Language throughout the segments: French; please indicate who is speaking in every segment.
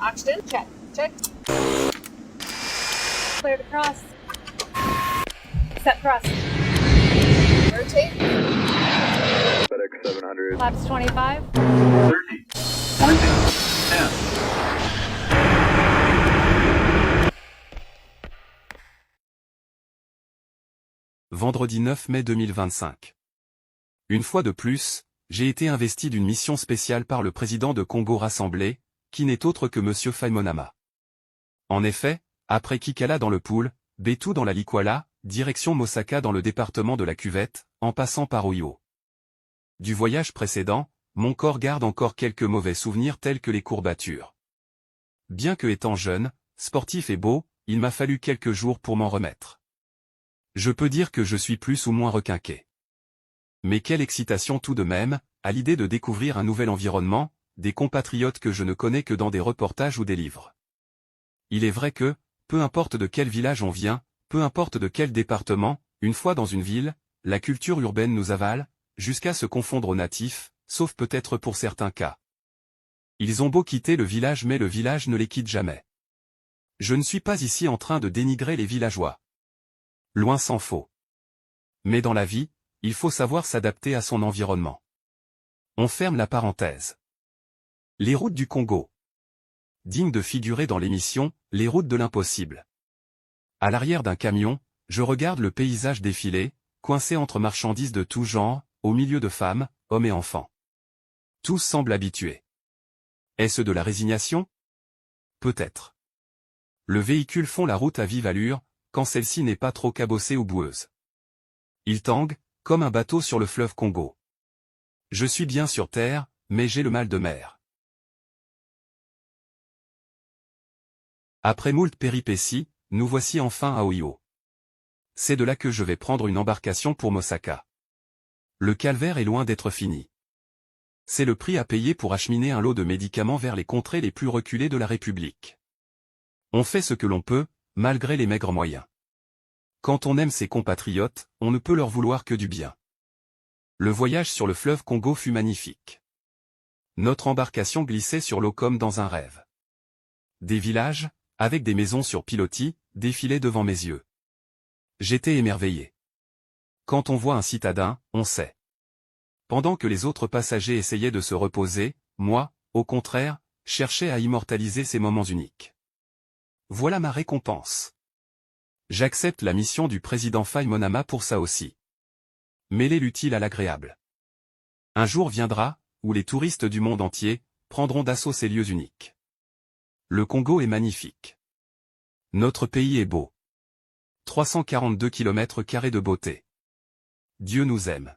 Speaker 1: Oxygen, check, check. Clear to cross. Set thrust. Rotate.
Speaker 2: FedEx 700.
Speaker 1: Flaps 25.
Speaker 2: 30. 20. 10.
Speaker 3: Vendredi 9 mai 2025. Une fois de plus, j'ai été investi d'une mission spéciale par le président de Congo Rassemblé, qui n'est autre que Monsieur Faimonama. En effet, après Kikala dans le Poul, Betou dans la Likwala, direction Mosaka dans le département de la Cuvette, en passant par Oyo. Du voyage précédent, mon corps garde encore quelques mauvais souvenirs tels que les courbatures. Bien que étant jeune, sportif et beau, il m'a fallu quelques jours pour m'en remettre. Je peux dire que je suis plus ou moins requinqué. Mais quelle excitation tout de même, à l'idée de découvrir un nouvel environnement, des compatriotes que je ne connais que dans des reportages ou des livres. Il est vrai que, peu importe de quel village on vient, peu importe de quel département, une fois dans une ville, la culture urbaine nous avale, jusqu'à se confondre aux natifs, sauf peut-être pour certains cas. Ils ont beau quitter le village mais le village ne les quitte jamais. Je ne suis pas ici en train de dénigrer les villageois. Loin s'en faut. Mais dans la vie, il faut savoir s'adapter à son environnement. On ferme la parenthèse. Les routes du Congo. Digne de figurer dans l'émission « Les routes de l'impossible ». À l'arrière d'un camion, je regarde le paysage défiler, coincé entre marchandises de tout genre, au milieu de femmes, hommes et enfants. Tous semblent habitués. Est-ce de la résignation? Peut-être. Le véhicule font la route à vive allure, quand celle-ci n'est pas trop cabossée ou boueuse. Il tangue, comme un bateau sur le fleuve Congo. Je suis bien sur terre, mais j'ai le mal de mer. Après moult péripéties, nous voici enfin à Oyo. C'est de là que je vais prendre une embarcation pour Mosaka. Le calvaire est loin d'être fini. C'est le prix à payer pour acheminer un lot de médicaments vers les contrées les plus reculées de la République. On fait ce que l'on peut, malgré les maigres moyens. Quand on aime ses compatriotes, on ne peut leur vouloir que du bien. Le voyage sur le fleuve Congo fut magnifique. Notre embarcation glissait sur l'eau comme dans un rêve. Des villages, avec des maisons sur pilotis, défilaient devant mes yeux. J'étais émerveillé. Quand on voit un citadin, on sait. Pendant que les autres passagers essayaient de se reposer, moi, au contraire, cherchais à immortaliser ces moments uniques. Voilà ma récompense. J'accepte la mission du président Faimonama pour ça aussi. Mêler l'utile à l'agréable. Un jour viendra, où les touristes du monde entier prendront d'assaut ces lieux uniques. Le Congo est magnifique. Notre pays est beau. 342 km² de beauté. Dieu nous aime.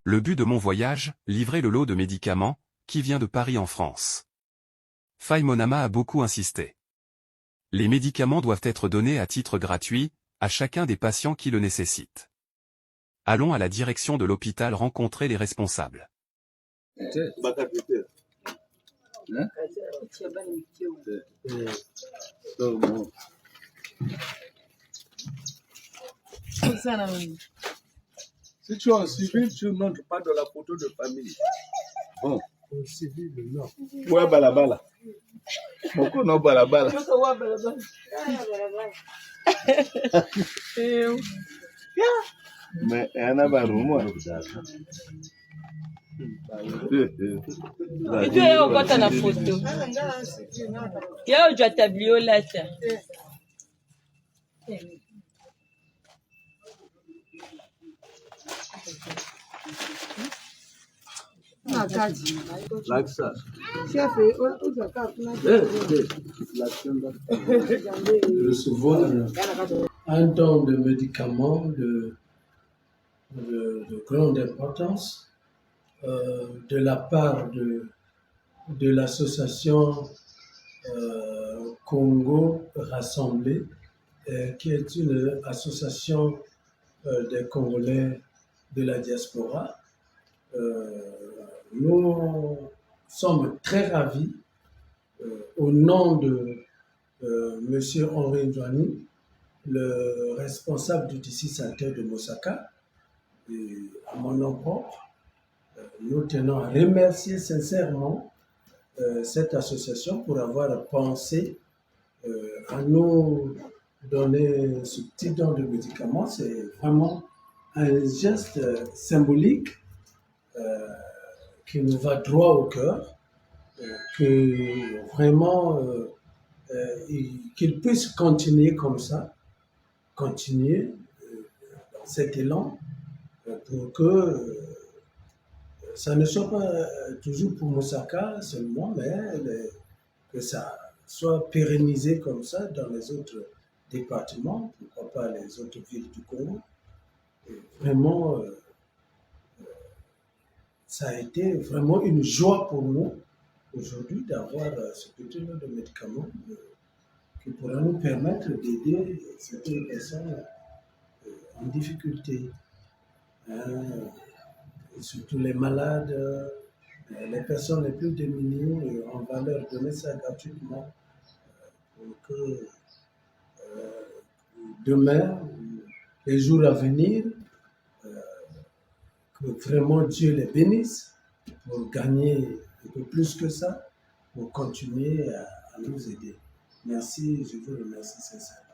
Speaker 3: Le but de mon voyage, livrer le lot de médicaments, qui vient de Paris en France. Faimonama a beaucoup insisté. Les médicaments doivent être donnés à titre gratuit, à chacun des patients qui le nécessitent. Allons à la direction de l'hôpital rencontrer les responsables.
Speaker 4: Si tu es en civil, tu ne montres pas de la photo de famille. Bon.
Speaker 5: En civil, non.
Speaker 4: Ouais, balabala. Beaucoup non balabala. Mais il y en a pas moi.
Speaker 6: Ito ya okota na photo. Ya ojwa tablio lata.
Speaker 4: Like ça.
Speaker 5: Recevoir un don de médicaments de grande importance de la part de l'association Congo Rassemblé, qui est une association des Congolais de la diaspora. Nous sommes très ravis, au nom de M. Henri Ndouani, le responsable du district sanitaire de Mosaka, et à mon nom propre, nous tenons à remercier sincèrement cette association pour avoir pensé à nous donner ce petit don de médicaments. C'est vraiment un geste symbolique qui nous va droit au cœur, que vraiment qu'il puisse continuer comme ça, continuer dans cet élan pour que ça ne soit pas toujours pour Mosaka seulement, mais que ça soit pérennisé comme ça dans les autres départements, pourquoi pas les autres villes du Congo. Et vraiment, ça a été vraiment une joie pour nous aujourd'hui d'avoir ce petit lot de médicaments qui pourra nous permettre d'aider certaines personnes en difficulté. Et surtout les malades, les personnes les plus démunies, on va leur donner ça gratuitement pour que demain, les jours à venir, que vraiment Dieu les bénisse pour gagner un peu plus que ça, pour continuer à nous aider. Merci, je vous remercie sincèrement.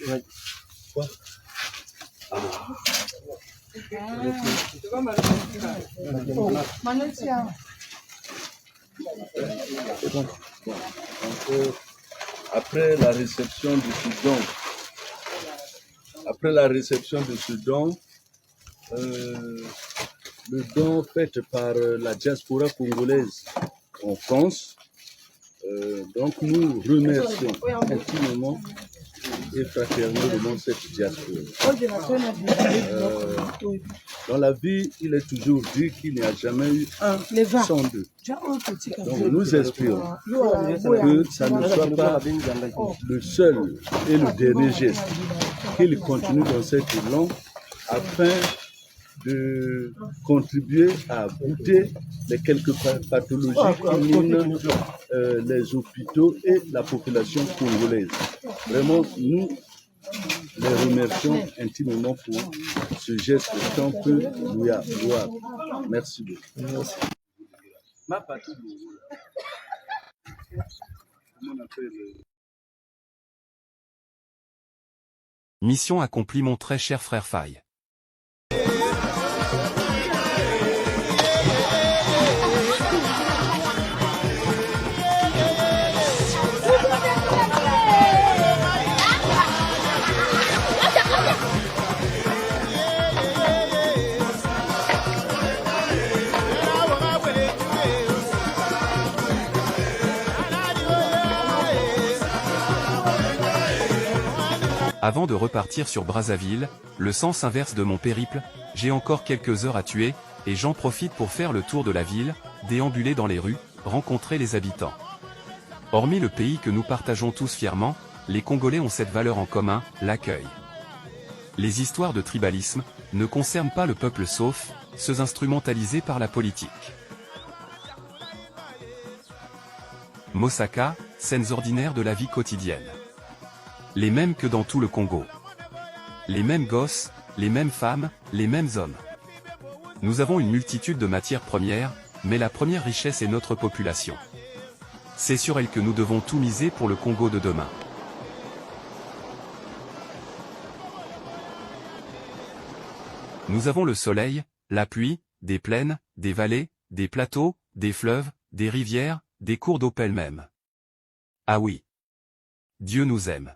Speaker 4: Ouais. Quoi? Bon. Donc, après la réception de ce don, le don fait par la diaspora congolaise en France, donc nous remercions intimement et fraternellement cette diaspora. Dans la vie, il est toujours dit qu'il n'y a jamais eu un sans deux. Donc nous espérons que ça ne soit pas le seul et le dernier geste, qu'il continue dans cet élan afin de contribuer à bouter les quelques pathologies qui minent les hôpitaux et la population congolaise. Vraiment, nous les remercions intimement pour ce geste tant peu louable. Merci beaucoup.
Speaker 3: Mission accomplie mon très cher frère Faye. Avant de repartir sur Brazzaville, le sens inverse de mon périple, j'ai encore quelques heures à tuer, et j'en profite pour faire le tour de la ville, déambuler dans les rues, rencontrer les habitants. Hormis le pays que nous partageons tous fièrement, les Congolais ont cette valeur en commun, l'accueil. Les histoires de tribalisme ne concernent pas le peuple sauf, ceux instrumentalisés par la politique. Mosaka, scènes ordinaires de la vie quotidienne. Les mêmes que dans tout le Congo. Les mêmes gosses, les mêmes femmes, les mêmes hommes. Nous avons une multitude de matières premières, mais la première richesse est notre population. C'est sur elle que nous devons tout miser pour le Congo de demain. Nous avons le soleil, la pluie, des plaines, des vallées, des plateaux, des fleuves, des rivières, des cours d'eau pêle-mêle. Ah oui. Dieu nous aime.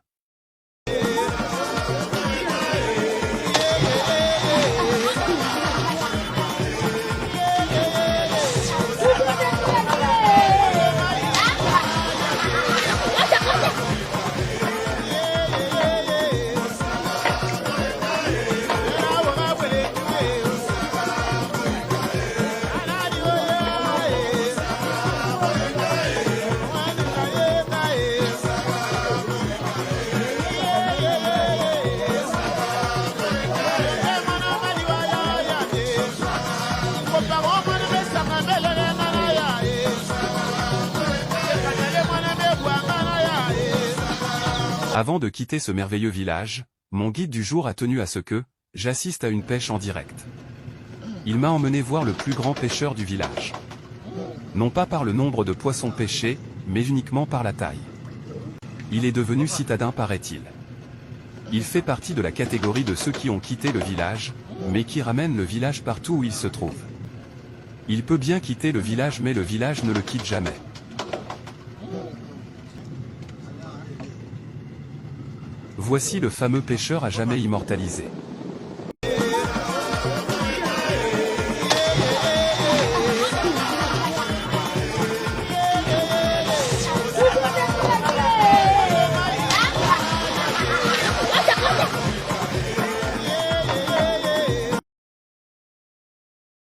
Speaker 3: Avant de quitter ce merveilleux village, mon guide du jour a tenu à ce que j'assiste à une pêche en direct. Il m'a emmené voir le plus grand pêcheur du village. Non pas par le nombre de poissons pêchés, mais uniquement par la taille. Il est devenu citadin, paraît-il. Il fait partie de la catégorie de ceux qui ont quitté le village, mais qui ramènent le village partout où il se trouve. Il peut bien quitter le village, mais le village ne le quitte jamais. Voici le fameux pêcheur à jamais immortalisé.